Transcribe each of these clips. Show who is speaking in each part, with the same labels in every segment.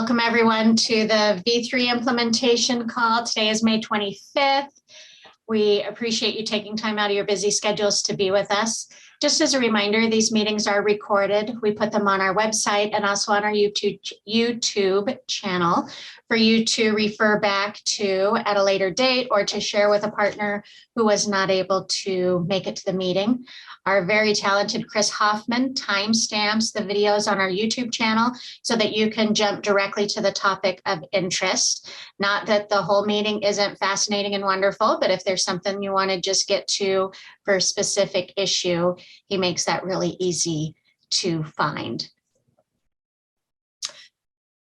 Speaker 1: Welcome everyone to the V3 implementation call. Today is May 25th. We appreciate you taking time out of your busy schedules to be with us. Just as a reminder, these meetings are recorded. We put them on our website and also on our YouTube channel for you to refer back to at a later date or to share with a partner who was not able to make it to the meeting. Our very talented Chris Hoffman timestamps the videos on our YouTube channel so that you can jump directly to the topic of interest. Not that the whole meeting isn't fascinating and wonderful, but if there's something you want to just get to for a specific issue, he makes that really easy to find.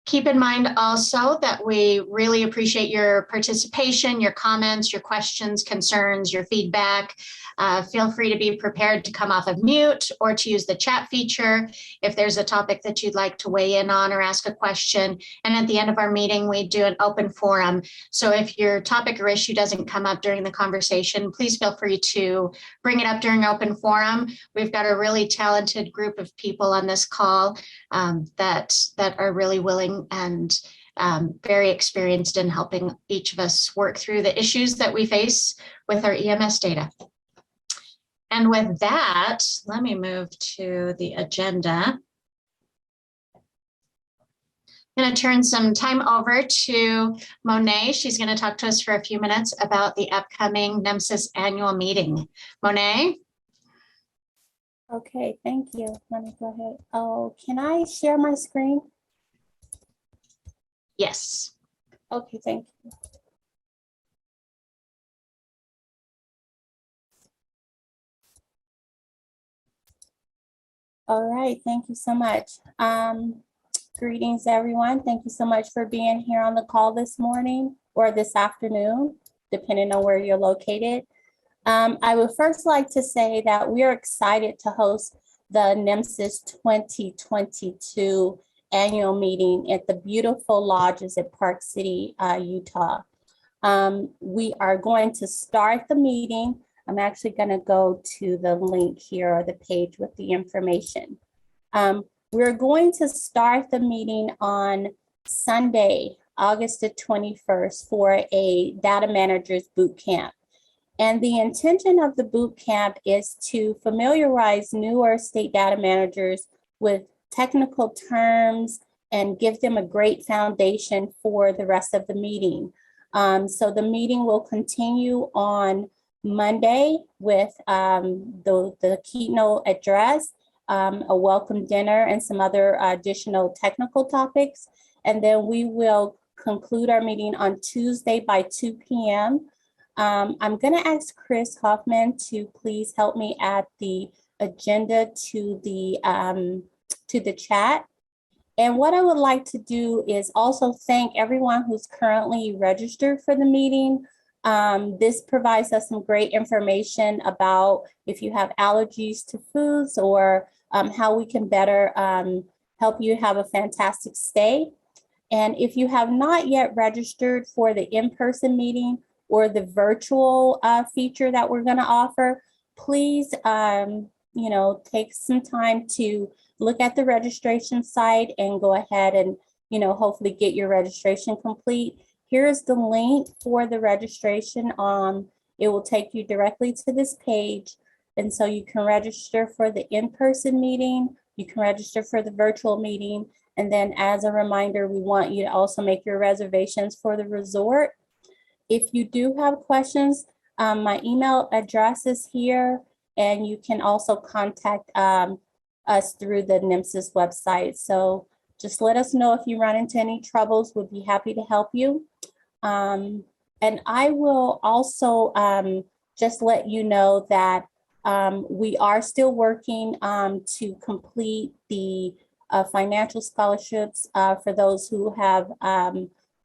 Speaker 1: Keep in mind also that we really appreciate your participation, your comments, your questions, concerns, your feedback. Feel free to be prepared to come off of mute or to use the chat feature if there's a topic that you'd like to weigh in on or ask a question. And at the end of our meeting, we do an open forum. So if your topic or issue doesn't come up during the conversation, please feel free to bring it up during open forum. We've got a really talented group of people on this call that are really willing and very experienced in helping each of us work through the issues that we face with our EMS data. And with that, let me move to the agenda. I'm going to turn some time over to Monet. She's going to talk to us for a few minutes about the upcoming NHTSA annual meeting. Monet?
Speaker 2: Okay, thank you. Let me go ahead. Oh, can I share my screen?
Speaker 1: Yes.
Speaker 2: Okay, thank you. All right, thank you so much. Greetings, everyone. Thank you so much for being here on the call this morning or this afternoon, depending on where you're located. I would first like to say that we are excited to host the NHTSA 2022 annual meeting at the beautiful lodges at Park City, Utah. We are going to start the meeting. I'm actually going to go to the link here or the page with the information. We're going to start the meeting on Sunday, August the 21st for a data managers boot camp. And the intention of the boot camp is to familiarize newer state data managers with technical terms and give them a great foundation for the rest of the meeting. So the meeting will continue on Monday with the keynote address, a welcome dinner, and some other additional technical topics. And then we will conclude our meeting on Tuesday by 2 p.m. I'm going to ask Chris Hoffman to please help me add the agenda to the chat. And what I would like to do is also thank everyone who's currently registered for the meeting. This provides us some great information about if you have allergies to foods or how we can better help you have a fantastic stay. And if you have not yet registered for the in-person meeting or the virtual feature that we're going to offer, please take some time to look at the registration site and go ahead and hopefully get your registration complete. Here's the link for the registration. It will take you directly to this page. And so you can register for the in-person meeting, you can register for the virtual meeting. And then as a reminder, we want you to also make your reservations for the resort. If you do have questions, my email address is here, and you can also contact us through the NHTSA website. So just let us know if you run into any troubles. We'll be happy to help you. And I will also just let you know that we are still working to complete the financial scholarships for those who have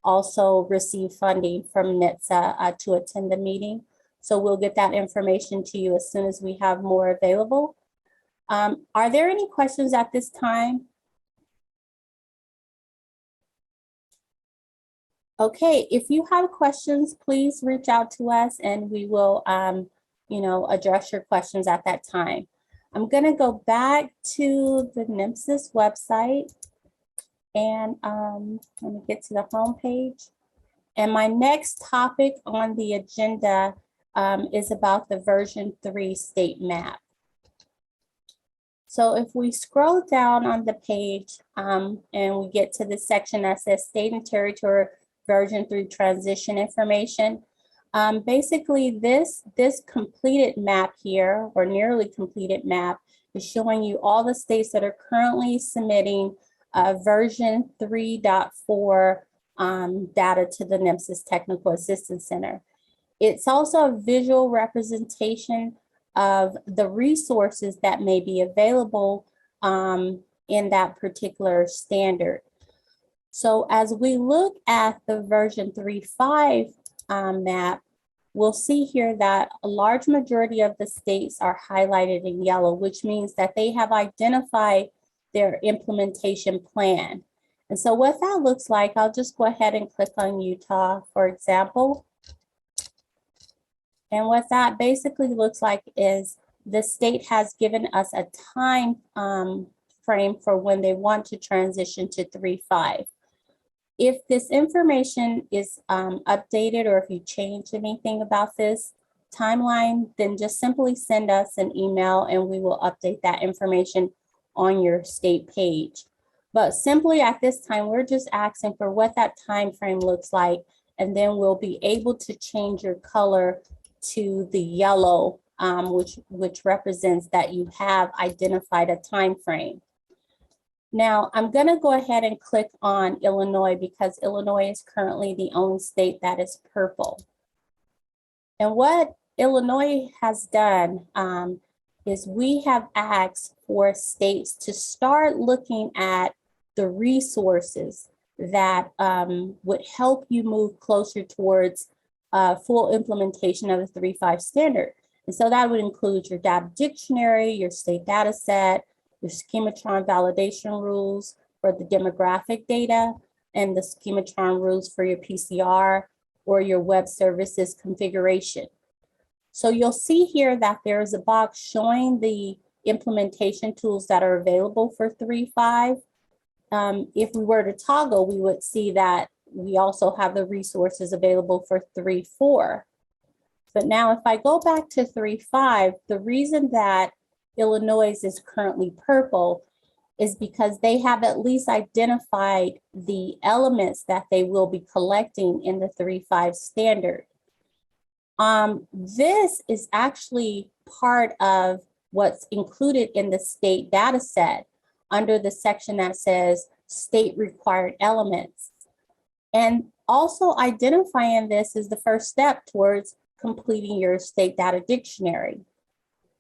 Speaker 2: also received funding from NHTSA to attend the meeting. So we'll get that information to you as soon as we have more available. Are there any questions at this time? Okay, if you have questions, please reach out to us and we will, address your questions at that time. I'm going to go back to the NHTSA website And let me get to the home page. And my next topic on the agenda is about the version 3 state map. So if we scroll down on the page and we get to the section that says state and territory version 3 transition information, basically this completed map here, or nearly completed map, is showing you all the states that are currently submitting version 3.4 data to the NHTSA Technical Assistance Center. It's also a visual representation of the resources that may be available in that particular standard. So as we look at the version 3.5 map, we'll see here that a large majority of the states are highlighted in yellow, which means that they have identified their implementation plan. And so what that looks like, I'll just go ahead and click on Utah, for example. And what that basically looks like is the state has given us a time frame for when they want to transition to 3.5. If this information is updated, or if you change anything about this timeline, then just simply send us an email and we will update that information on your state page. But simply at this time, we're just asking for what that time frame looks like, and then we'll be able to change your color to the yellow, which represents that you have identified a time frame. Now, I'm going to go ahead and click on Illinois because Illinois is currently the only state that is purple. And what Illinois has done is we have asked for states to start looking at the resources that would help you move closer towards full implementation of the 3.5 standard. And so that would include your data dictionary, your state data set, your schematron validation rules for the demographic data, and the schematron rules for your PCR or your web services configuration. So you'll see here that there is a box showing the implementation tools that are available for 3.5. If we were to toggle, we would see that we also have the resources available for 3.4. But now if I go back to 3.5, the reason that Illinois is currently purple is because they have at least identified the elements that they will be collecting in the 3.5 standard. This is actually part of what's included in the state data set under the section that says state required elements. And also identifying this is the first step towards completing your state data dictionary.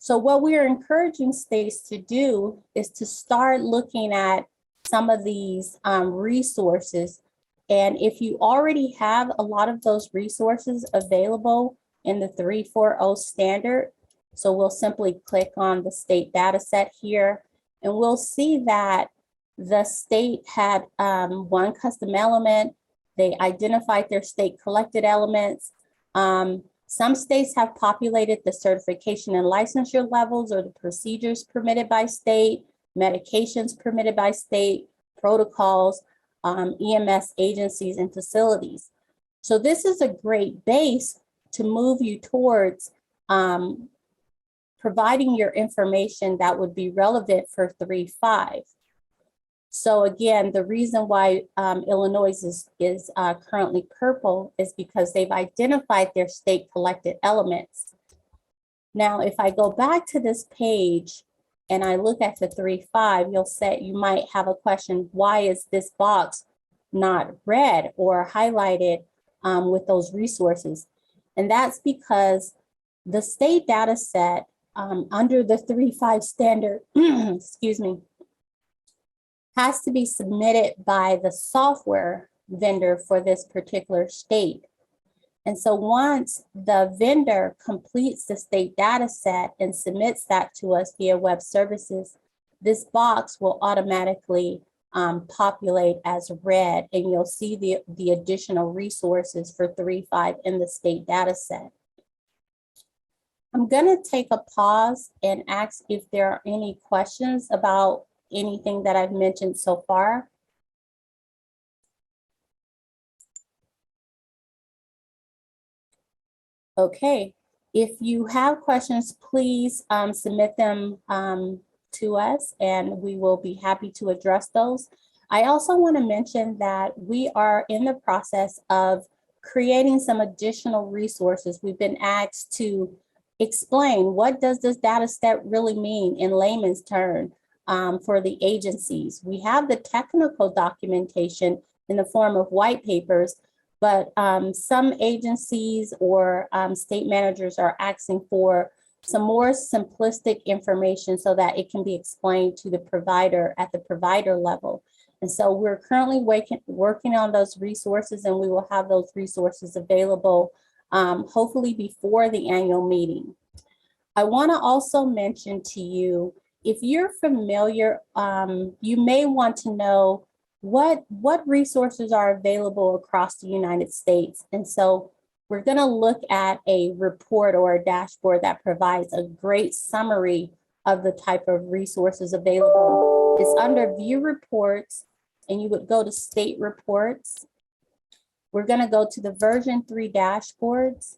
Speaker 2: So what we are encouraging states to do is to start looking at some of these resources. And if you already have a lot of those resources available in the 3.4.0 standard, so we'll simply click on the state data set here, and we'll see that the state had one custom element. They identified their state collected elements. Some states have populated the certification and licensure levels or the procedures permitted by state, medications permitted by state, protocols, EMS agencies and facilities. So this is a great base to move you towards providing your information that would be relevant for 3.5. So again, the reason why Illinois is currently purple is because they've identified their state collected elements. Now, if I go back to this page and I look at the 3.5, you might have a question, why is this box not red or highlighted with those resources? And that's because the state data set under the 3.5 standard, excuse me, has to be submitted by the software vendor for this particular state. And so once the vendor completes the state data set and submits that to us via web services, this box will automatically populate as red, and you'll see the additional resources for 3.5 in the state data set. I'm gonna take a pause and ask if there are any questions about anything that I've mentioned so far. Okay, if you have questions, please submit them to us and we will be happy to address those. I also want to mention that we are in the process of creating some additional resources. We've been asked to explain what does this data set really mean in layman's term for the agencies. We have the technical documentation in the form of white papers, but some agencies or state managers are asking for some more simplistic information so that it can be explained to the provider at the provider level. And so we're currently working on those resources, and we will have those resources available hopefully before the annual meeting. I want to also mention to you, if you're familiar, you may want to know what resources are available across the United States. And so we're going to look at a report or a dashboard that provides a great summary of the type of resources available. It's under View Reports, and you would go to State Reports. We're going to go to the version 3 dashboards.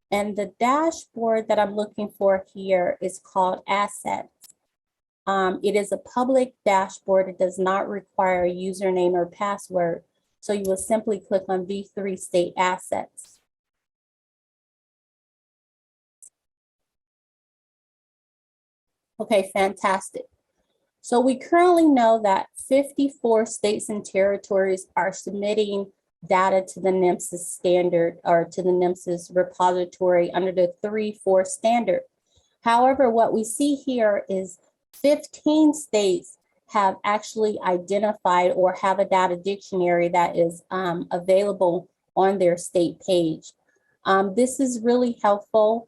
Speaker 2: And the dashboard that I'm looking for here is called Assets. It is a public dashboard. It does not require a username or password. So you will simply click on V3 State Assets. Okay, fantastic. So we currently know that 54 states and territories are submitting data to the NHTSA standard or to the NHTSA repository under the 3.4 standard. However, what we see here is 15 states have actually identified or have a data dictionary that is available on their state page. This is really helpful,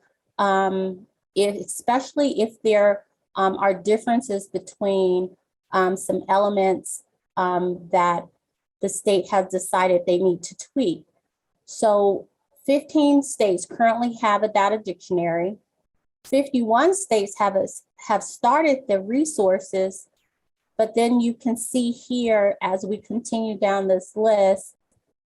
Speaker 2: especially if there are differences between some elements that the state has decided they need to tweak. So 15 states currently have a data dictionary. 51 states have started the resources, but then you can see here as we continue down this list,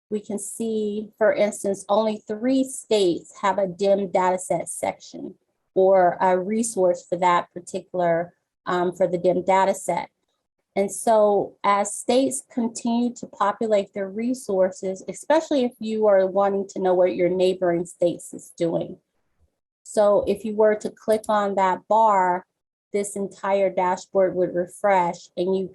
Speaker 2: we can see, for instance, only 3 states have a DIM dataset section or a resource for that particular, for the DIM dataset. And so as states continue to populate their resources, especially if you are wanting to know what your neighboring states is doing. So if you were to click on that bar, this entire dashboard would refresh and you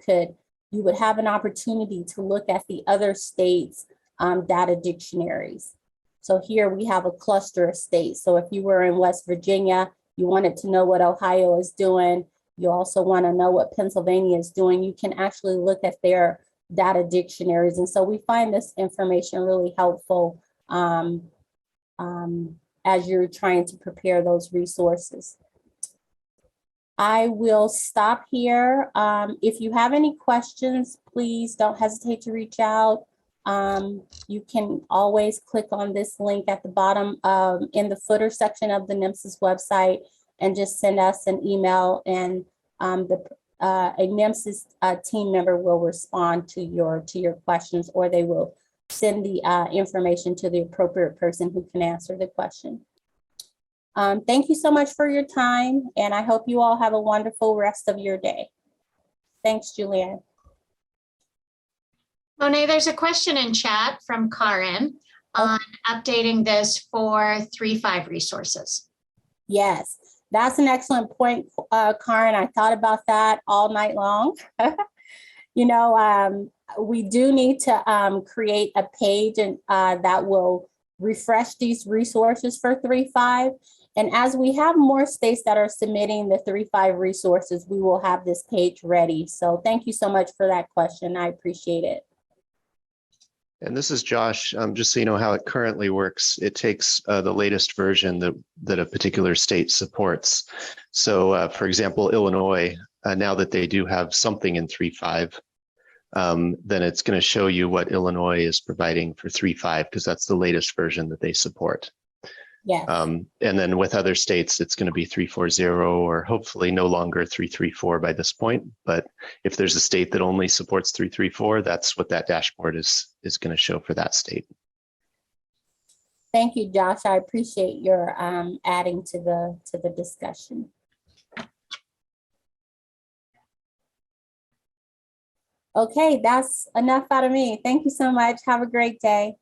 Speaker 2: would have an opportunity to look at the other states' data dictionaries. So here we have a cluster of states. So if you were in West Virginia, you wanted to know what Ohio is doing, you also want to know what Pennsylvania is doing, you can actually look at their data dictionaries. And so we find this information really helpful as you're trying to prepare those resources. I will stop here. If you have any questions, please don't hesitate to reach out. You can always click on this link at the bottom in the footer section of the NHTSA's website and just send us an email, and a NHTSA's team member will respond to your questions, or they will send the information to the appropriate person who can answer the question. Thank you so much for your time, and I hope you all have a wonderful rest of your day. Thanks, Julianne.
Speaker 1: Monet, there's a question in chat from Karen on updating this for 3.5 resources.
Speaker 2: Yes, that's an excellent point, Karen. I thought about that all night long. You know, we do need to create a page and that will refresh these resources for 3.5. And as we have more states that are submitting the 3.5 resources, we will have this page ready. So thank you so much for that question. I appreciate it.
Speaker 3: And this is Josh. Just so you know how it currently works, it takes the latest version that a particular state supports. So for example, Illinois, now that they do have something in 3.5, then it's going to show you what Illinois is providing for 3.5 because that's the latest version that they support.
Speaker 2: Yes.
Speaker 3: And then with other states, it's going to be 3.4.0 or hopefully no longer 3.3.4 by this point. But if there's a state that only supports 3.3.4, that's what that dashboard is going to show for that state.
Speaker 2: Thank you, Josh. I appreciate your adding to the discussion. Okay, that's enough out of me. Thank you so much. Have a great day.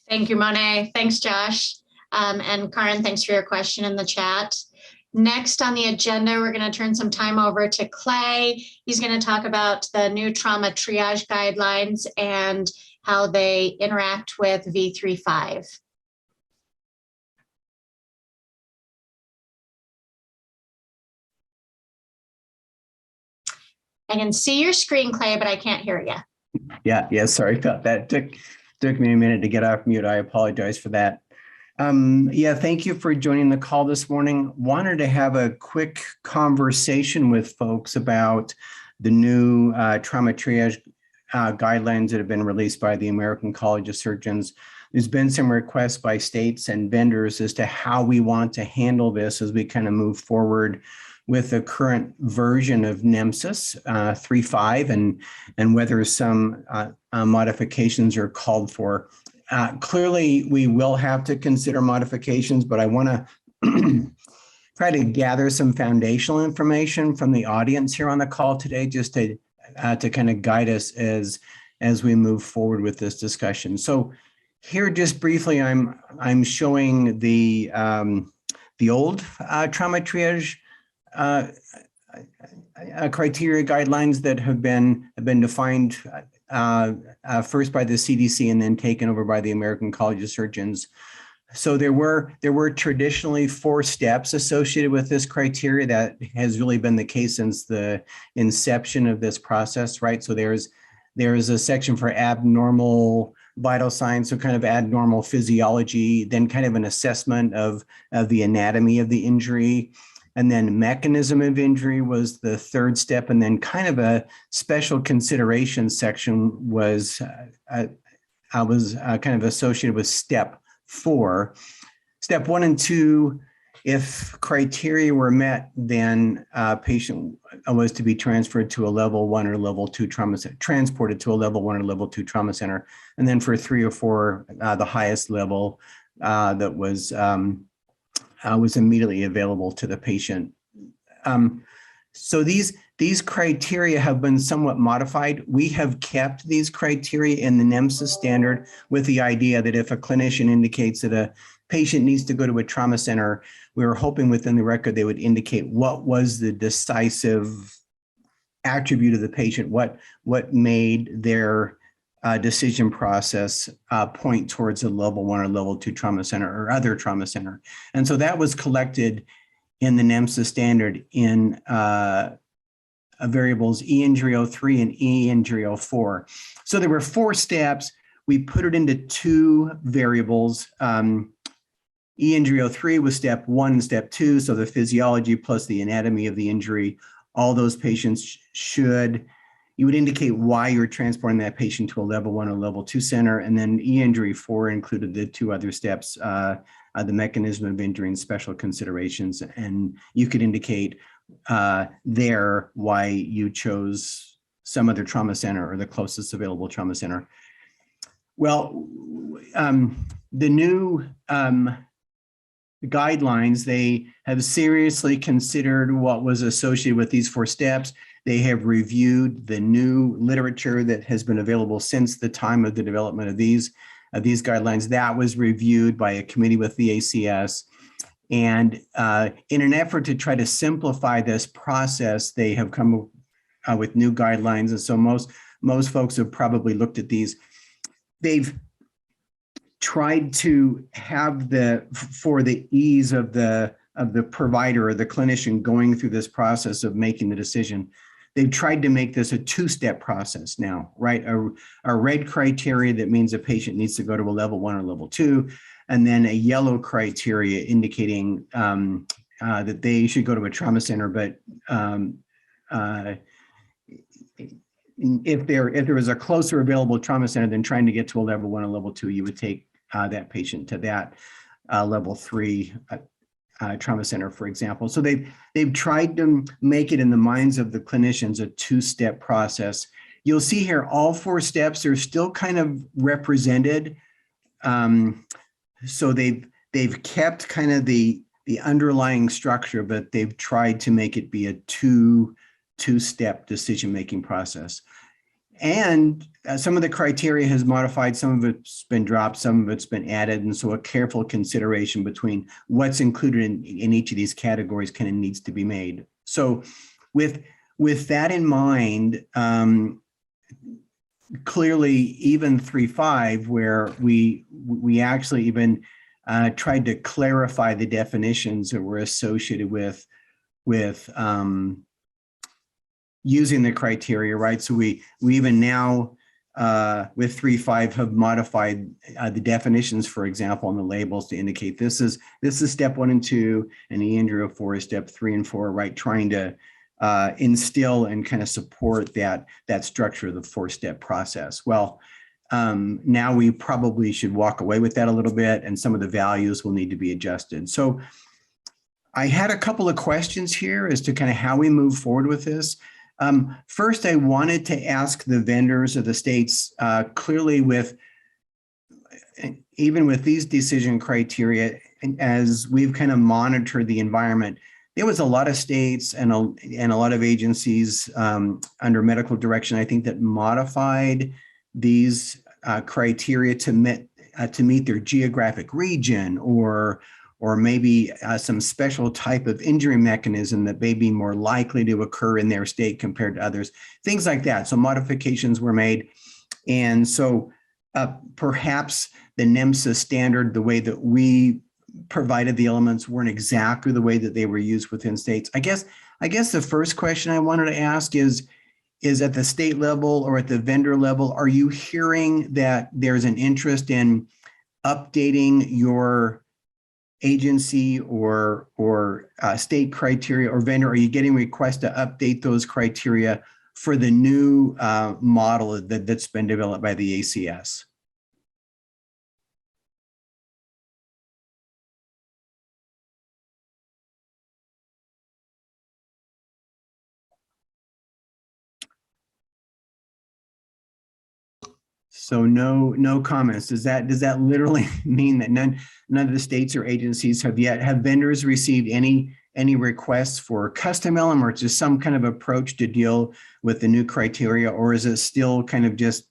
Speaker 1: Thank you, Monet. Thanks, Josh. And Karen, thanks for your question in the chat. Next on the agenda, we're going to turn some time over to Clay. He's going to talk about the new trauma triage guidelines and how they interact with V35. I can see your screen, Clay, but I can't hear you.
Speaker 4: Yeah, sorry about that. Took me a minute to get off mute. I apologize for that. Yeah, thank you for joining the call this morning. Wanted to have a quick conversation with folks about the new trauma triage guidelines that have been released by the American College of Surgeons. There's been some requests by states and vendors as to how we want to handle this as we kind of move forward with the current version of NHTSA 3.5 and whether some modifications are called for. Clearly, we will have to consider modifications, but I want to try to gather some foundational information from the audience here on the call today, just to kind of guide us as we move forward with this discussion. So here, just briefly, I'm showing the old trauma triage criteria guidelines that have been defined first by the CDC and then taken over by the American College of Surgeons. So there were traditionally 4 steps associated with this criteria. That has really been the case since the inception of this process, right? So there's a section for abnormal vital signs, so kind of abnormal physiology, then kind of an assessment of the anatomy of the injury. And then mechanism of injury was the 3rd step. And then kind of a special consideration section was kind of associated with step 4. Step 1 and 2, if criteria were met, then a patient was to be transferred to a level 1 or level 2 trauma center, transported to a level 1 or level 2 trauma center. And then for 3 or 4, the highest level that was immediately available to the patient. So these criteria have been somewhat modified. We have kept these criteria in the NHTSA standard with the idea that if a clinician indicates that a patient needs to go to a trauma center, we were hoping within the record they would indicate what was the decisive attribute of the patient, what made their decision process point towards a level 1 or level 2 trauma center or other trauma center. And so that was collected in the NHTSA standard in variables E-injury 03 and E-injury 04. So there were 4 steps. We put it into 2 variables. E-injury 03 was step 1 and step 2. So the physiology plus the anatomy of the injury. All those patients you would indicate why you're transporting that patient to a level 1 or level 2 center. And then E-injury 4 included the 2 other steps, the mechanism of injury and special considerations. And you could indicate there why you chose some other trauma center or the closest available trauma center. Well, the new guidelines, they have seriously considered what was associated with these 4 steps. They have reviewed the new literature that has been available since the time of the development of these guidelines. That was reviewed by a committee with the ACS. And in an effort to try to simplify this process, they have come with new guidelines. And so most folks have probably looked at these. They've tried to have for the ease of the provider or the clinician going through this process of making the decision, they've tried to make this a 2-step process now, right? A red criteria that means a patient needs to go to a level 1 or level 2, and then a yellow criteria indicating that they should go to a trauma center, but if there was a closer available trauma center than trying to get to a level 1 or level 2, you would take that patient to that level 3 trauma center, for example. So they've tried to make it in the minds of the clinicians a 2-step process. You'll see here all 4 steps are still kind of represented. so they've kept kind of the underlying structure, but they've tried to make it be a two-step decision-making process. And some of the criteria has modified, some of it's been dropped, some of it's been added. And so a careful consideration between what's included in each of these categories kind of needs to be made. So with that in mind, clearly even 3.5, where we actually even tried to clarify the definitions that were associated with using the criteria, right? So we even now with 3.5 have modified the definitions, for example, on the labels to indicate this is step 1 and 2, and Ehlers 4 is step 3 and 4, right? Trying to instill and kind of support that structure of the 4-step process. Well, now we probably should walk away with that a little bit, and some of the values will need to be adjusted. So I had a couple of questions here as to kind of how we move forward with this. First, I wanted to ask the vendors of the states, clearly even with these decision criteria, as we've kind of monitored the environment, there was a lot of states and a lot of agencies under medical direction, I think, that modified these criteria to meet their geographic region or maybe some special type of injury mechanism that may be more likely to occur in their state compared to others, things like that. So modifications were made. And so perhaps the NHTSA standard, the way that we provided the elements, weren't exactly the way that they were used within states. I guess the first question I wanted to ask is at the state level or at the vendor level, are you hearing that there's an interest in updating your agency or state criteria, or vendor? Are you getting requests to update those criteria for the new model that's been developed by the ACS? So no comments. Does that literally mean that none of the states or agencies have vendors received any requests for custom element, or just some kind of approach to deal with the new criteria, or is it still kind of just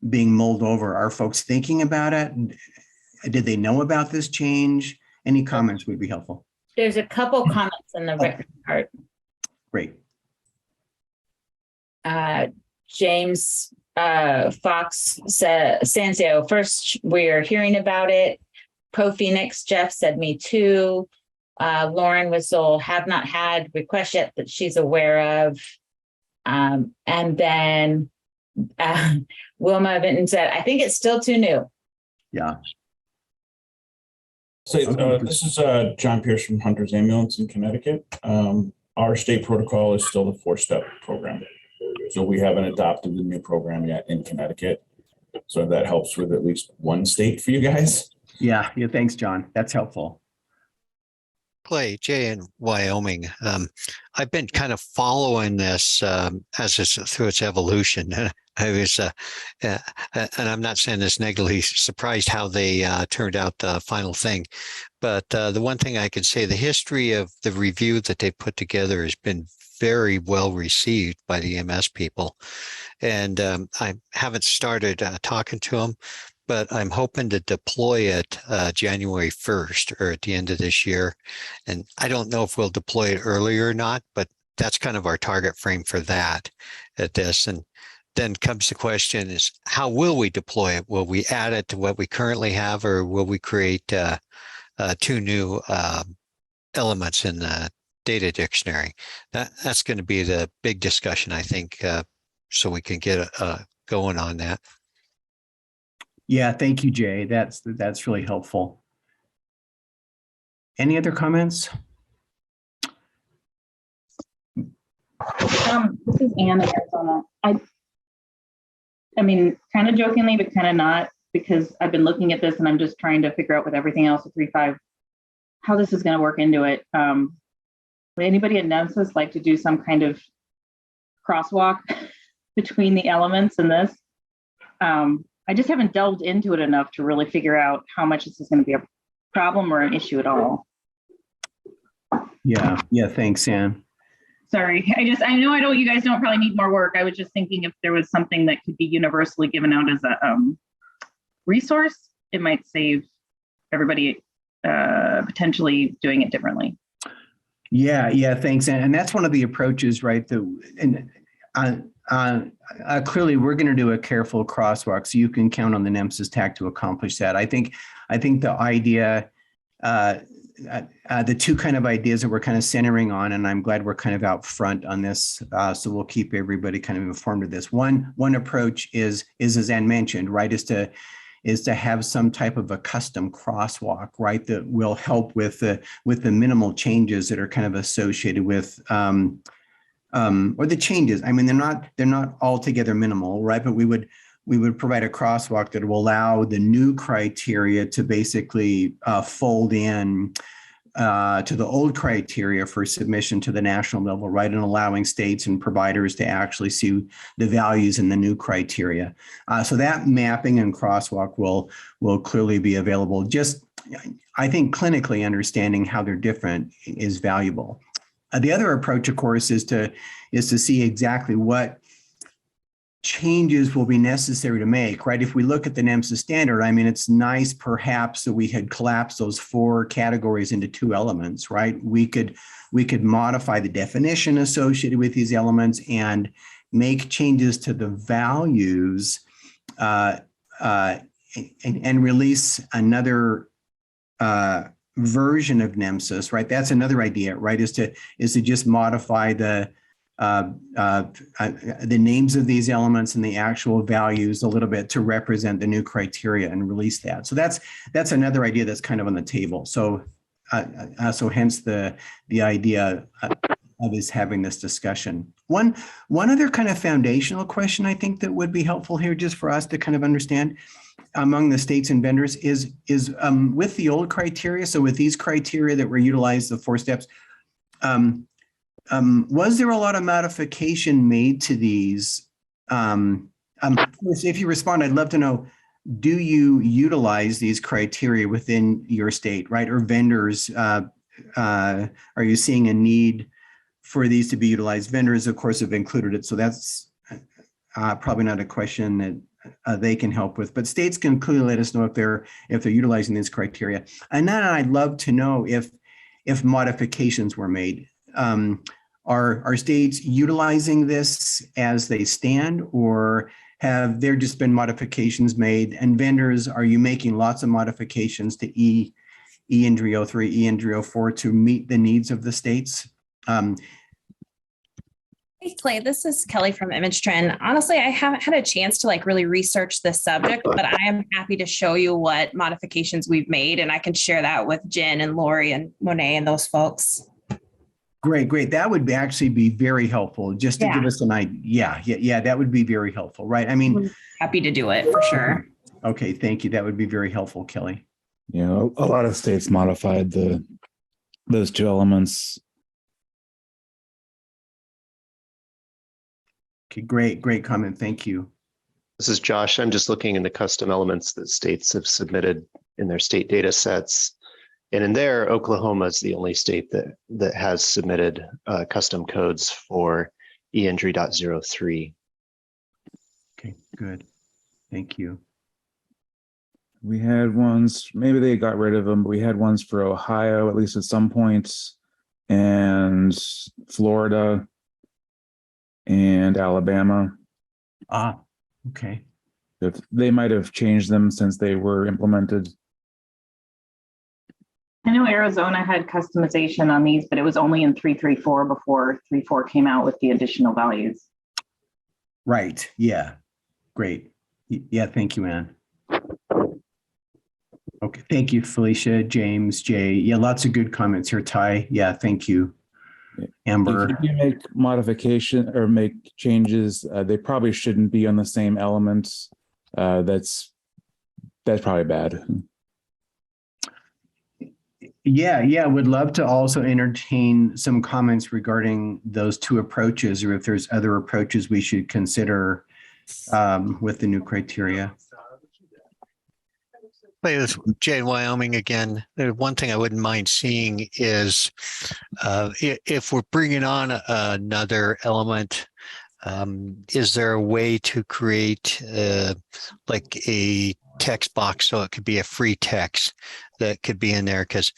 Speaker 4: being mulled over? Are folks thinking about it? Did they know about this change? Any comments would be helpful.
Speaker 5: There's a couple comments in the written part.
Speaker 4: Great.
Speaker 5: James Fox said, Sanzio, first we're hearing about it. Pro Phoenix, Jeff said, me too. Lauren Whistle, have not had requests yet that she's aware of. And then Wilma Vinton said, I think it's still too new.
Speaker 4: Yeah.
Speaker 6: So this is John Pierce from Hunter's Ambulance in Connecticut. Our state protocol is still the 4-step program. So we haven't adopted the new program yet in Connecticut. So that helps with at least one state for you guys.
Speaker 4: Yeah. Thanks, John. That's helpful.
Speaker 7: Jay in Wyoming. I've been kind of following this as it's through its evolution. I was, and I'm not saying this negatively, surprised how they turned out the final thing. But the one thing I can say, the history of the review that they put together has been very well received by the MS people. And I haven't started talking to them, but I'm hoping to deploy it January 1st or at the end of this year. And I don't know if we'll deploy it earlier or not, but that's kind of our target frame for that at this. And then comes the question is, how will we deploy it? Will we add it to what we currently have, or will we create 2 new elements in the data dictionary? That's going to be the big discussion, I think, so we can get going on that.
Speaker 4: Yeah, thank you, Jay. That's really helpful. Any other comments?
Speaker 8: This is Anne in Arizona. I mean, kind of jokingly, but kind of not, because I've been looking at this and I'm just trying to figure out with everything else with 3.5 how this is going to work into it. Would anybody at NHTSA like to do some kind of crosswalk between the elements in this? I just haven't delved into it enough to really figure out how much this is going to be problem or an issue at all.
Speaker 4: Yeah, thanks, Ann.
Speaker 8: Sorry, I know you guys don't probably need more work. I was just thinking if there was something that could be universally given out as a resource, it might save everybody potentially doing it differently.
Speaker 4: Yeah, thanks. And that's one of the approaches, right? Clearly, we're going to do a careful crosswalk, so you can count on the NHTSA TAC to accomplish that. I think the idea, the two kind of ideas that we're kind of centering on, and I'm glad we're kind of out front on this, so we'll keep everybody kind of informed of this. One approach is as Ann mentioned, right, is to have some type of a custom crosswalk, right, that will help with the minimal changes that are kind of associated with or the changes. I mean, they're not altogether minimal, right? But we would provide a crosswalk that will allow the new criteria to basically fold in to the old criteria for submission to the national level, right? And allowing states and providers to actually see the values in the new criteria. So that mapping and crosswalk will clearly be available. Just, I think clinically understanding how they're different is valuable. The other approach, of course, is to see exactly what changes will be necessary to make, right? If we look at the NHTSA standard, I mean, it's nice perhaps that we had collapsed those 4 categories into 2 elements, right? We could modify the definition associated with these elements and make changes to the values and release another version of NHTSA, right? That's another idea, right? Is to just modify the names of these elements and the actual values a little bit to represent the new criteria and release that. So that's another idea that's kind of on the table. So hence the idea of us having this discussion. One other kind of foundational question I think that would be helpful here, just for us to kind of understand among the states and vendors, is with the old criteria. So with these criteria that were utilized, the 4 steps, was there a lot of modification made to these? If you respond, I'd love to know, do you utilize these criteria within your state, right? Or vendors, are you seeing a need for these to be utilized? Vendors, of course, have included it. So that's probably not a question that they can help with, but states can clearly let us know if they're utilizing these criteria. And then I'd love to know if modifications were made. Are states utilizing this as they stand, or have there just been modifications made? And vendors, are you making lots of modifications to E-Injury 03, E-Injury 04 to meet the needs of the states?
Speaker 9: Hey Clay, this is Kelly from Image Trend. Honestly, I haven't had a chance to really research this subject, but I am happy to show you what modifications we've made, and I can share that with Jen and Lauri and Monet and those folks.
Speaker 4: Great. That would actually be very helpful, just to give us an idea. Yeah, that would be very helpful, right? I mean,
Speaker 9: happy to do it for sure.
Speaker 4: Okay, thank you. That would be very helpful, Kelly.
Speaker 10: Yeah, a lot of states modified those 2 elements.
Speaker 4: Okay, great comment. Thank you.
Speaker 3: This is Josh. I'm just looking in the custom elements that states have submitted in their state data sets. And in there, Oklahoma is the only state that has submitted custom codes for E-Injury.03.
Speaker 4: Okay, good. Thank you.
Speaker 10: We had ones, maybe they got rid of them, but we had ones for Ohio, at least at some points, and Florida and Alabama.
Speaker 4: Okay.
Speaker 10: They might have changed them since they were implemented.
Speaker 8: I know Arizona had customization on these, but it was only in 334 before 34 came out with the additional values.
Speaker 4: Right. Yeah. Great. Yeah. Thank you, Ann. Okay. Thank you, Felicia, James, Jay. Yeah. Lots of good comments here, Ty. Yeah. Thank you. Amber.
Speaker 10: If you make modification or make changes, they probably shouldn't be on the same elements. That's probably bad.
Speaker 4: Yeah. Would love to also entertain some comments regarding those 2 approaches, or if there's other approaches we should consider with the new criteria.
Speaker 7: Play with Jay in Wyoming again. One thing I wouldn't mind seeing is if we're bringing on another element, is there a way to create like a text box so it could be a free text that could be in there? Because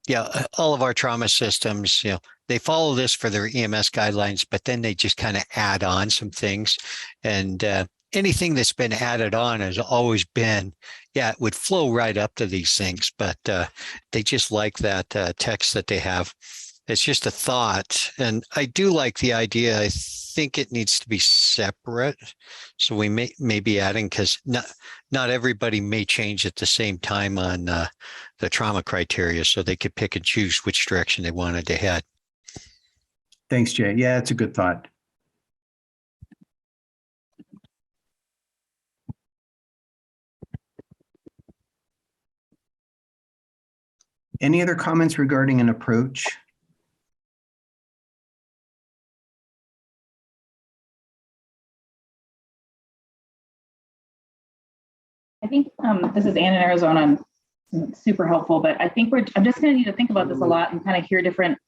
Speaker 7: yeah, all of our trauma systems, they follow this for their EMS guidelines, but then they just kind of add on some things. And anything that's been added on has always been, yeah, it would flow right up to these things, but they just like that text that they have. It's just a thought. And I do like the idea. I think it needs to be separate. So we may be adding, because not everybody may change at the same time on the trauma criteria. So they could pick and choose which direction they wanted to head.
Speaker 4: Thanks, Jay. Yeah, that's a good thought. Any other comments regarding an approach?
Speaker 8: I think this is Ann in Arizona. Super helpful, but I think I'm just going to need to think about this a lot and kind of hear different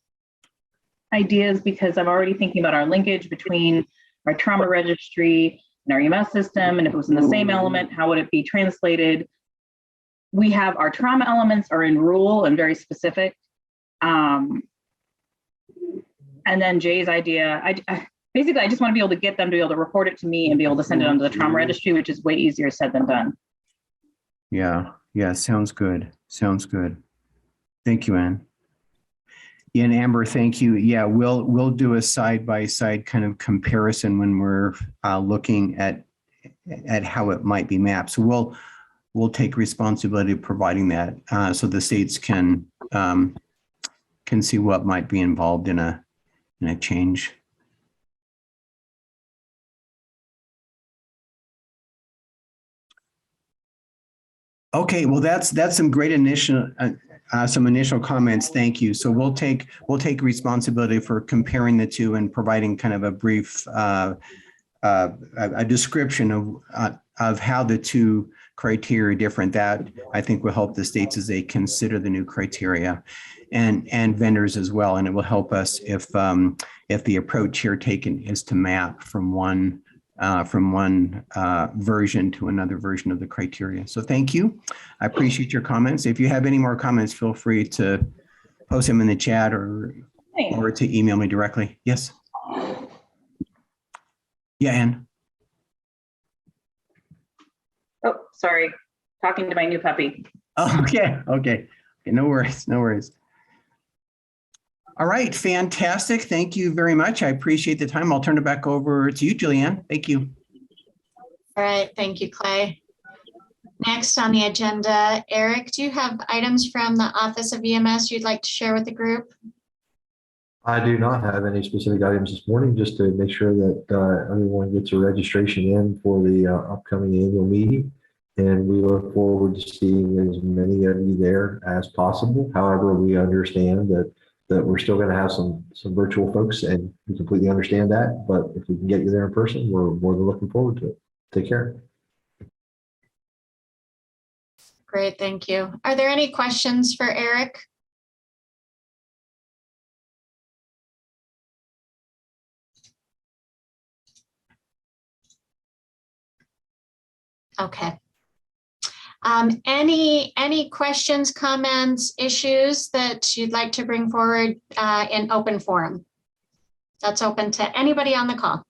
Speaker 8: ideas, because I'm already thinking about our linkage between our trauma registry and our EMS system. And if it was in the same element, how would it be translated? We have our trauma elements are in rule and very specific. And then Jay's idea, basically, I just want to be able to get them to be able to report it to me and be able to send it onto the trauma registry, which is way easier said than done.
Speaker 4: Yeah, sounds good. Sounds good. Thank you, Ann. Yeah, and Amber, thank you. Yeah, we'll do a side-by-side kind of comparison when we're looking at how it might be mapped. So we'll take responsibility of providing that so the states can see what might be involved in a change. Okay, well, that's some great initial comments. Thank you. So we'll take responsibility for comparing the two and providing kind of a brief a description of how the two criteria are different. That I think will help the states as they consider the new criteria, and vendors as well. And it will help us if the approach here taken is to map from one version to another version of the criteria. So thank you. I appreciate your comments. If you have any more comments, feel free to post them in the chat or to email me directly. Yes. Yeah, Ann.
Speaker 8: Oh, sorry. Talking to my new puppy.
Speaker 4: Oh, okay. No worries. All right, fantastic. Thank you very much. I appreciate the time. I'll turn it back over to you, Julianne. Thank you.
Speaker 1: All right, thank you, Clay. Next on the agenda, Eric, do you have items from the Office of EMS you'd like to share with the group?
Speaker 11: I do not have any specific items this morning, just to make sure that everyone gets a registration in for the upcoming annual meeting. And we look forward to seeing as many of you there as possible. However, we understand that we're still going to have some virtual folks, and we completely understand that. But if we can get you there in person, we're more than looking forward to it. Take care.
Speaker 1: Great, thank you. Are there any questions for Eric? Okay. Any questions, comments, issues that you'd like to bring forward in open forum? That's open to anybody on the call.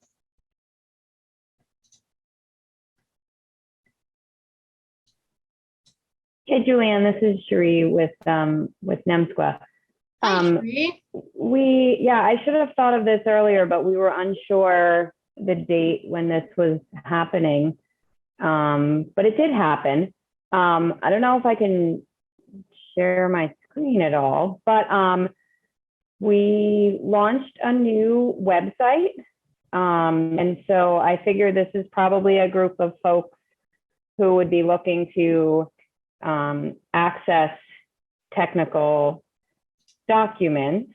Speaker 12: Hey, Julianne, this is Cherie with NEMSQA. I should have thought of this earlier, but we were unsure the date when this was happening. But it did happen. I don't know if I can share my screen at all, but we launched a new website. And so I figure this is probably a group of folks who would be looking to access technical documents.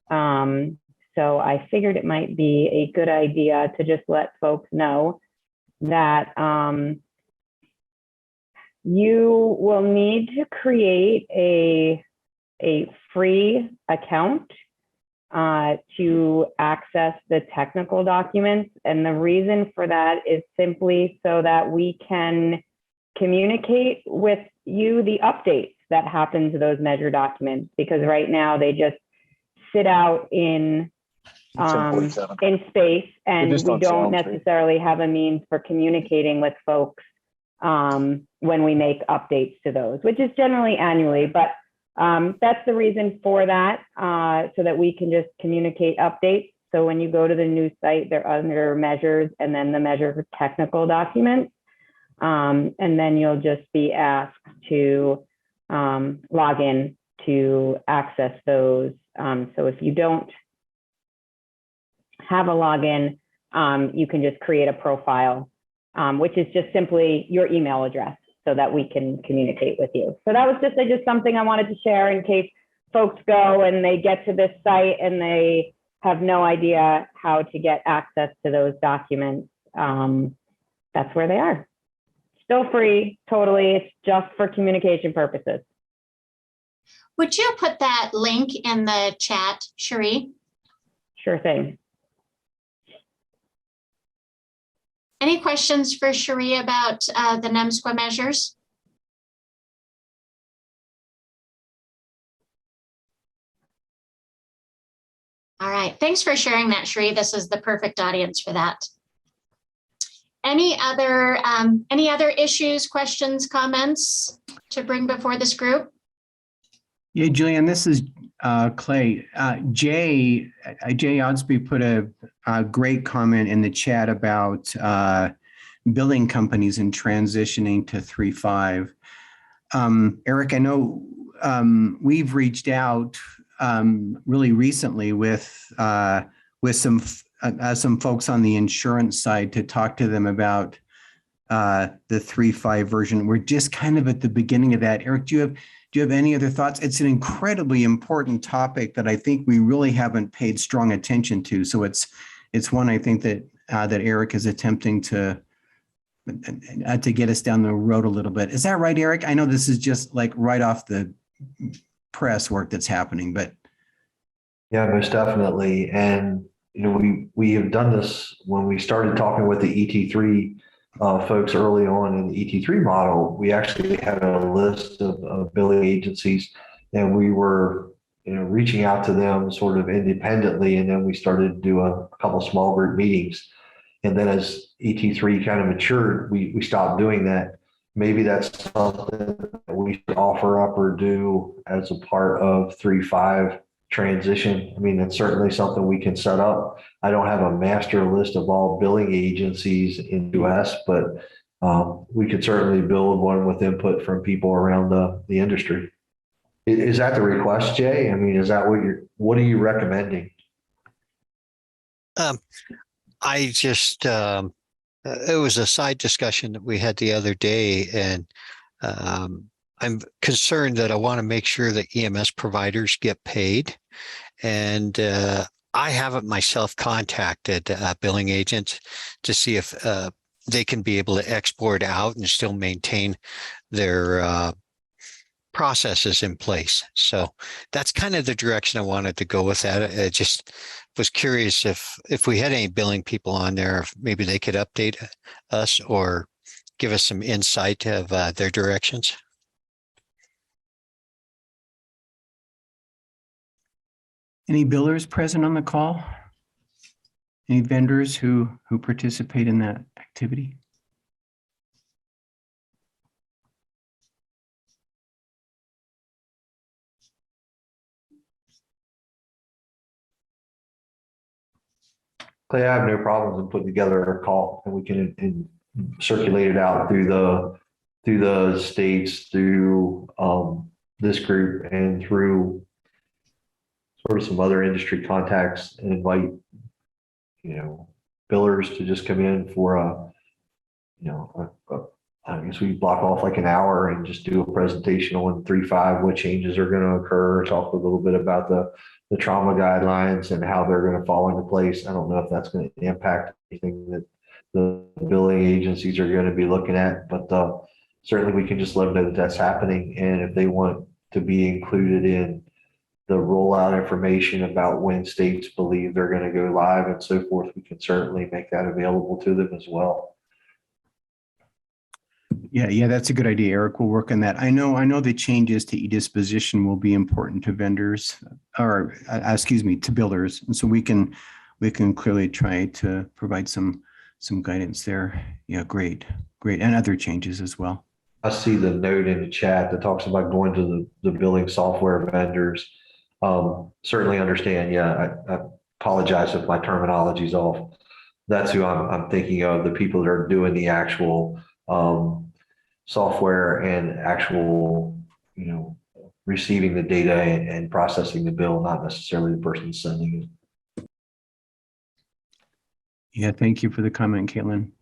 Speaker 12: So I figured it might be a good idea to just let folks know that you will need to create a free account to access the technical documents. And the reason for that is simply so that we can communicate with you the updates that happen to those measure documents, because right now they just sit out in space, and we don't necessarily have a means for communicating with folks when we make updates to those, which is generally annually. But that's the reason for that, so that we can just communicate updates. So when you go to the new site, they're under measures and then the measure technical documents. And then you'll just be asked to log in to access those. So if you don't have a login, you can just create a profile, which is just simply your email address, so that we can communicate with you. So that was just something I wanted to share in case folks go and they get to this site and they have no idea how to get access to those documents. That's where they are. Still free, totally. It's just for communication purposes.
Speaker 1: Would you put that link in the chat, Cherie?
Speaker 12: Sure thing.
Speaker 1: Any questions for Cherie about the NEMSQA measures? All right, thanks for sharing that, Cherie. This is the perfect audience for that. Any other issues, questions, comments to bring before this group?
Speaker 4: Yeah, Julianne, this is Clay. Jay Oddsby put a great comment in the chat about billing companies and transitioning to 3.5. Eric, I know we've reached out really recently with some folks on the insurance side to talk to them about the 3.5 version. We're just kind of at the beginning of that. Eric, do you have any other thoughts? It's an incredibly important topic that I think we really haven't paid strong attention to. So it's one I think that Eric is attempting to get us down the road a little bit. Is that right, Eric? I know this is just like right off the press work that's happening, but
Speaker 11: yeah, most definitely. And we have done this when we started talking with the ET3 folks early on in the ET3 model. We actually had a list of billing agencies, and we were reaching out to them sort of independently, and then we started to do a couple small group meetings. And then as ET3 kind of matured, we stopped doing that. Maybe that's something that we should offer up or do as a part of 3.5 transition. I mean, it's certainly something we can set up. I don't have a master list of all billing agencies in the US, but we could certainly build one with input from people around the industry. Is that the request, Jay? I mean, is that what are you recommending?
Speaker 7: I just, it was a side discussion that we had the other day, and I'm concerned that I want to make sure that EMS providers get paid. And I haven't myself contacted billing agents to see if they can be able to export out and still maintain their processes in place. So that's kind of the direction I wanted to go with that. I just was curious if we had any billing people on there, if maybe they could update us or give us some insight of their directions.
Speaker 4: Any billers present on the call? Any vendors who participate in that activity?
Speaker 11: Clay, I have no problems in putting together a call, and we can circulate it out through the states, through this group, and through sort of some other industry contacts, and invite billers to just come in for I guess we block off like an hour and just do a presentation on 3.5, what changes are going to occur, talk a little bit about the trauma guidelines and how they're going to fall into place. I don't know if that's going to impact anything that the billing agencies are going to be looking at, but certainly we can just let them know that that's happening. And if they want to be included in the rollout information about when states believe they're going to go live and so forth, we can certainly make that available to them as well.
Speaker 4: Yeah, that's a good idea, Eric. We'll work on that. I know the changes to e-disposition will be important to vendors, or to builders, and so we can clearly try to provide some guidance there. Yeah, great, and other changes as well.
Speaker 11: I see the note in the chat that talks about going to the billing software vendors. Certainly understand. Yeah, I apologize if my terminology is off. That's who I'm thinking of, the people that are doing the actual software and actual, receiving the data and processing the bill, not necessarily the person sending it.
Speaker 4: Yeah, thank you for the comment, Caitlin.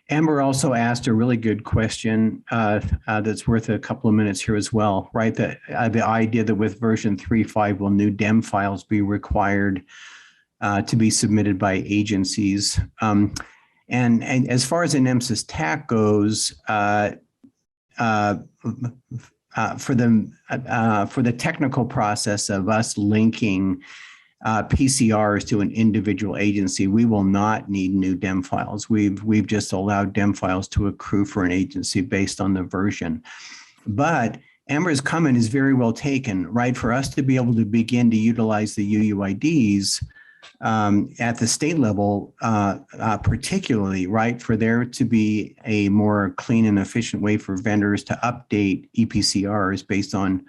Speaker 4: Amber also asked a really good question that's worth a couple of minutes here as well, right? The idea that with version 3.5 will new DEM files be required to be submitted by agencies. And as far as an NHTSA TAC goes, for the technical process of us linking PCRs to an individual agency, we will not need new DEM files. We've just allowed DEM files to accrue for an agency based on the version. But Amber's comment is very well taken, right? For us to be able to begin to utilize the UUIDs at the state level, particularly, right? For there to be a more clean and efficient way for vendors to update EPCRs based on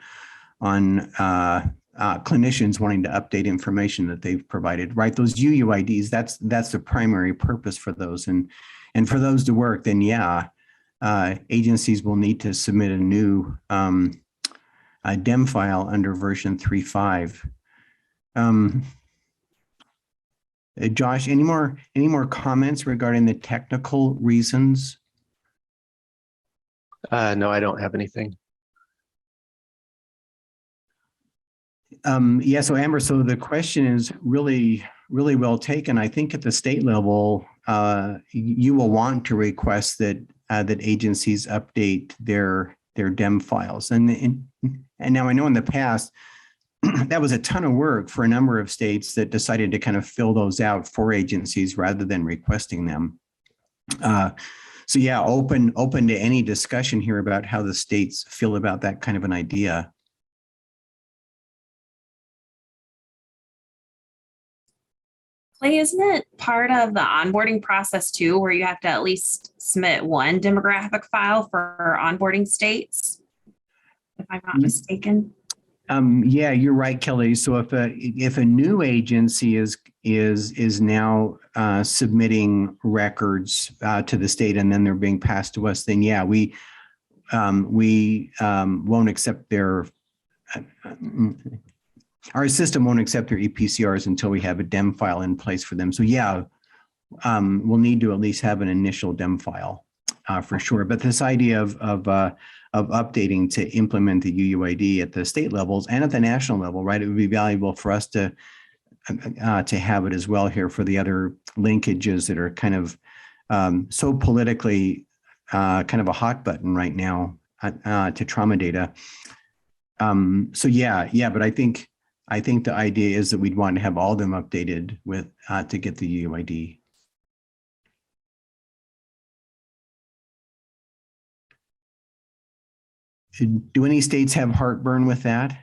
Speaker 4: clinicians wanting to update information that they've provided, right? Those UUIDs, that's the primary purpose for those. And for those to work, then yeah, agencies will need to submit a new DEM file under version 3.5. Josh, any more comments regarding the technical reasons?
Speaker 3: No, I don't have anything.
Speaker 4: Yeah, so Amber, so the question is really well taken. I think at the state level, you will want to request that agencies update their DEM files. And now I know in the past, that was a ton of work for a number of states that decided to kind of fill those out for agencies rather than requesting them. So yeah, open to any discussion here about how the states feel about that kind of an idea.
Speaker 9: Clay, isn't it part of the onboarding process too, where you have to at least submit one demographic file for onboarding states, if I'm not mistaken?
Speaker 4: Yeah, you're right, Kelly. So if a new agency is now submitting records to the state and then they're being passed to us, then yeah, we won't accept their. Our system won't accept their EPCRs until we have a DEM file in place for them. So yeah, we'll need to at least have an initial DEM file for sure. But this idea of updating to implement the UUID at the state levels and at the national level, right? It would be valuable for us to have it as well here for the other linkages that are kind of so politically kind of a hot button right now to trauma data. So yeah, but I think the idea is that we'd want to have all of them updated with to get the UUID. Do any states have heartburn with that?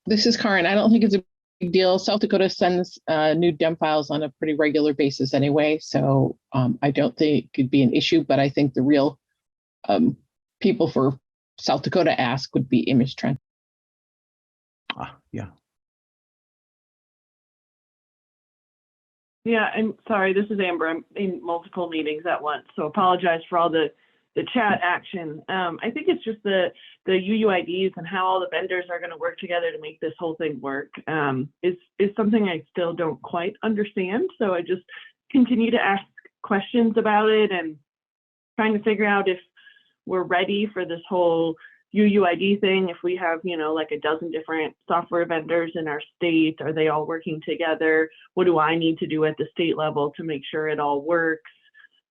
Speaker 13: This is Karen. I don't think it's a big deal. South Dakota sends new DEM files on a pretty regular basis anyway, so I don't think it could be an issue, but I think the real people for South Dakota ask would be ImageTrend.
Speaker 4: Yeah.
Speaker 14: Yeah, and sorry, this is Amber. I'm in multiple meetings at once, so apologize for all the chat action. I think it's just the UUIDs and how all the vendors are going to work together to make this whole thing work is something I still don't quite understand. So I just continue to ask questions about it and trying to figure out if we're ready for this whole UUID thing, if we have, like a dozen different software vendors in our state, are they all working together? What do I need to do at the state level to make sure it all works?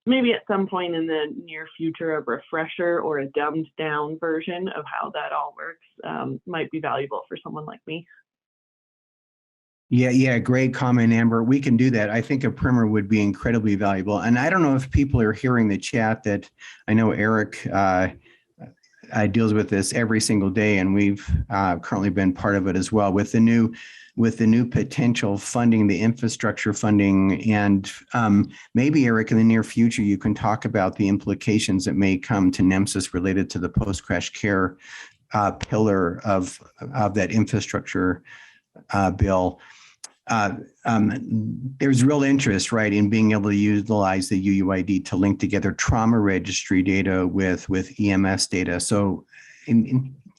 Speaker 14: Maybe at some point in the near future, a refresher or a dumbed down version of how that all works might be valuable for someone like me.
Speaker 4: Yeah, great comment, Amber. We can do that. I think a primer would be incredibly valuable. And I don't know if people are hearing the chat that I know Eric deals with this every single day, and we've currently been part of it as well with the new potential funding, the infrastructure funding, and maybe, Eric, in the near future, you can talk about the implications that may come to NHTSA related to the post-crash care pillar of that infrastructure bill. There's real interest, right, in being able to utilize the UUID to link together trauma registry data with EMS data. So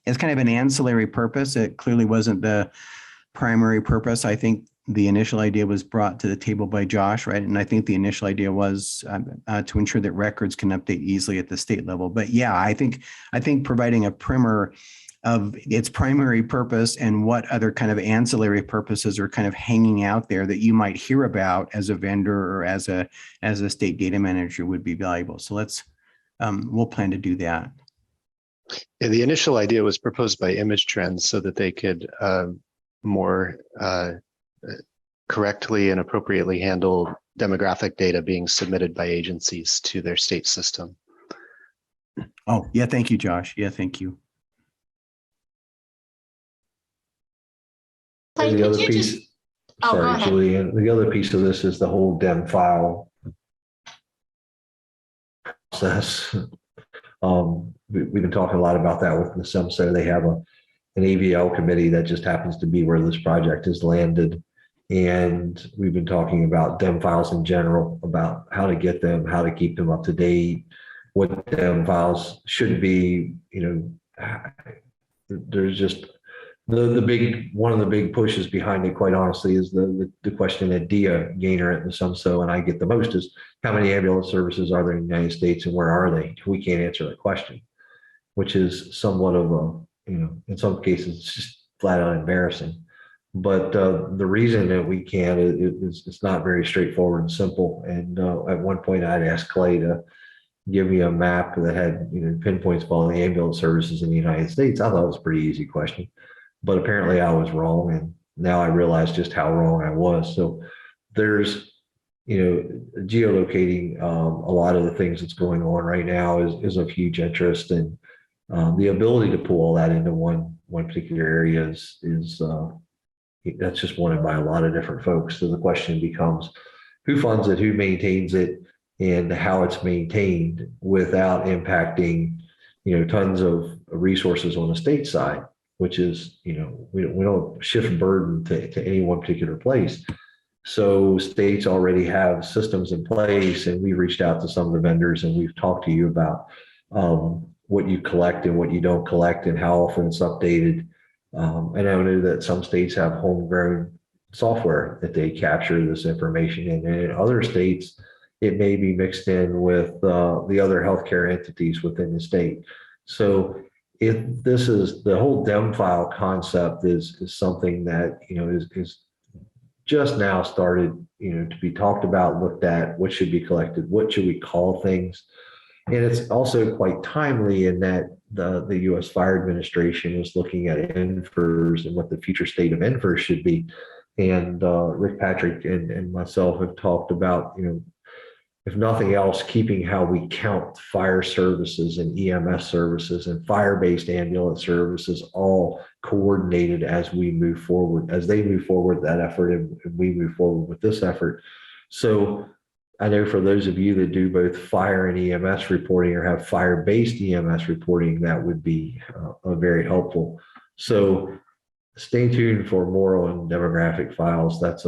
Speaker 4: as kind of an ancillary purpose, it clearly wasn't the primary purpose. I think the initial idea was brought to the table by Josh, right? And I think the initial idea was to ensure that records can update easily at the state level. But yeah, I think providing a primer of its primary purpose and what other kind of ancillary purposes are kind of hanging out there that you might hear about as a vendor or as a state data manager would be valuable. So we'll plan to do that.
Speaker 3: Yeah, the initial idea was proposed by Image Trends so that they could more correctly and appropriately handle demographic data being submitted by agencies to their state system.
Speaker 4: Oh, yeah, thank you, Josh. Yeah, thank you.
Speaker 11: And the other piece,
Speaker 1: go
Speaker 11: sorry,
Speaker 1: ahead.
Speaker 11: Julianne, the other piece of this is the whole DEM file process. We've been talking a lot about that with the SEMSO. They have an AVL committee that just happens to be where this project is landed. And we've been talking about DEM files in general, about how to get them, how to keep them up to date, what DEM files should be. There's just one of the big pushes behind it, quite honestly, is the question that Dia Gaynor at the SEMSO and I get the most is how many ambulance services are there in the United States and where are they? We can't answer that question, which is somewhat of a, in some cases, it's just flat out embarrassing. But the reason that we can is it's not very straightforward and simple. And at one point I'd asked Clay to give me a map that had pinpoints of all the ambulance services in the United States. I thought it was a pretty easy question. But apparently I was wrong, and now I realize just how wrong I was. So there's, geolocating a lot of the things that's going on right now is of huge interest, and the ability to pull all that into one particular area is that's just wanted by a lot of different folks. So the question becomes, who funds it, who maintains it, and how it's maintained without impacting, tons of resources on the state side. Which is, we don't shift burden to any one particular place. So states already have systems in place, and we reached out to some of the vendors and we've talked to you about what you collect and what you don't collect and how often it's updated. And I know that some states have homegrown software that they capture this information in, and in other states, it may be mixed in with the other healthcare entities within the state. So if this is the whole DEM file concept is something that is just now started to be talked about, looked at, what should be collected, what should we call things, and it's also quite timely in that the U.S. Fire Administration is looking at NFIRS and what the future state of NFIRS should be, and Rick Patrick and myself have talked about if nothing else, keeping how we count fire services and EMS services and fire-based ambulance services all coordinated as we move forward, as they move forward that effort and we move forward with this effort. So I know for those of you that do both fire and EMS reporting or have fire-based EMS reporting, that would be very helpful. So stay tuned for more on demographic files. That's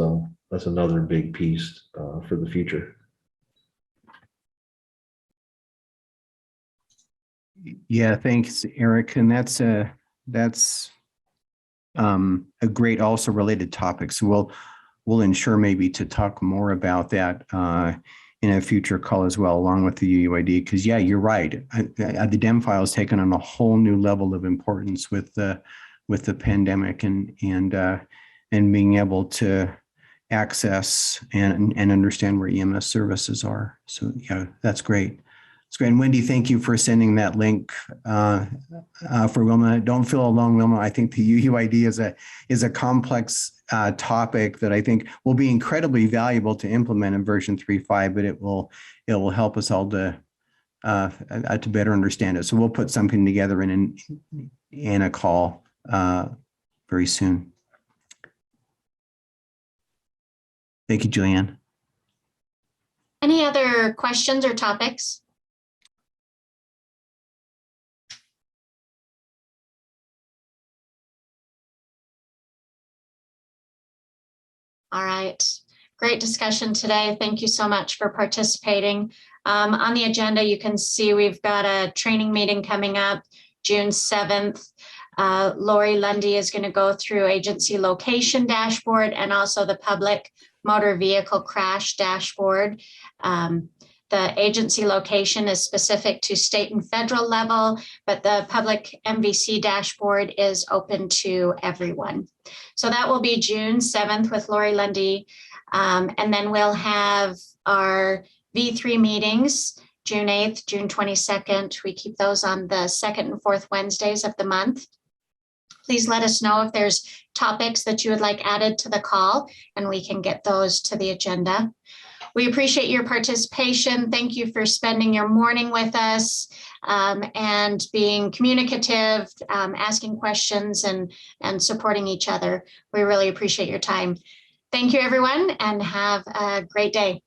Speaker 11: another big piece for the future.
Speaker 4: Yeah, thanks, Eric. And that's a great also related topic. So we'll ensure maybe to talk more about that a future call as well, along with the UUID. Because yeah, you're right. The DEM file has taken on a whole new level of importance with the pandemic and being able to access and understand where EMS services are. So yeah, that's great. It's great. And Wendy, thank you for sending that link for Wilma. Don't feel alone, Wilma. I think the UUID is a complex topic that I think will be incredibly valuable to implement in version 3.5, but it will help us all to better understand it. So we'll put something together in a call very soon. Thank you, Julianne.
Speaker 1: Any other questions or topics? All right, great discussion today. Thank you so much for participating. On the agenda, you can see we've got a training meeting coming up June 7th. Lauri Lunde is going to go through agency location dashboard and also the public motor vehicle crash dashboard. The agency location is specific to state and federal level, but the public MVC dashboard is open to everyone. So that will be June 7th with Lauri Lunde. And then we'll have our V3 meetings, June 8th, June 22nd. We keep those on the second and fourth Wednesdays of the month. Please let us know if there's topics that you would like added to the call, and we can get those to the agenda. We appreciate your participation. Thank you for spending your morning with us and being communicative, asking questions and supporting each other. We really appreciate your time. Thank you, everyone, and have a great day.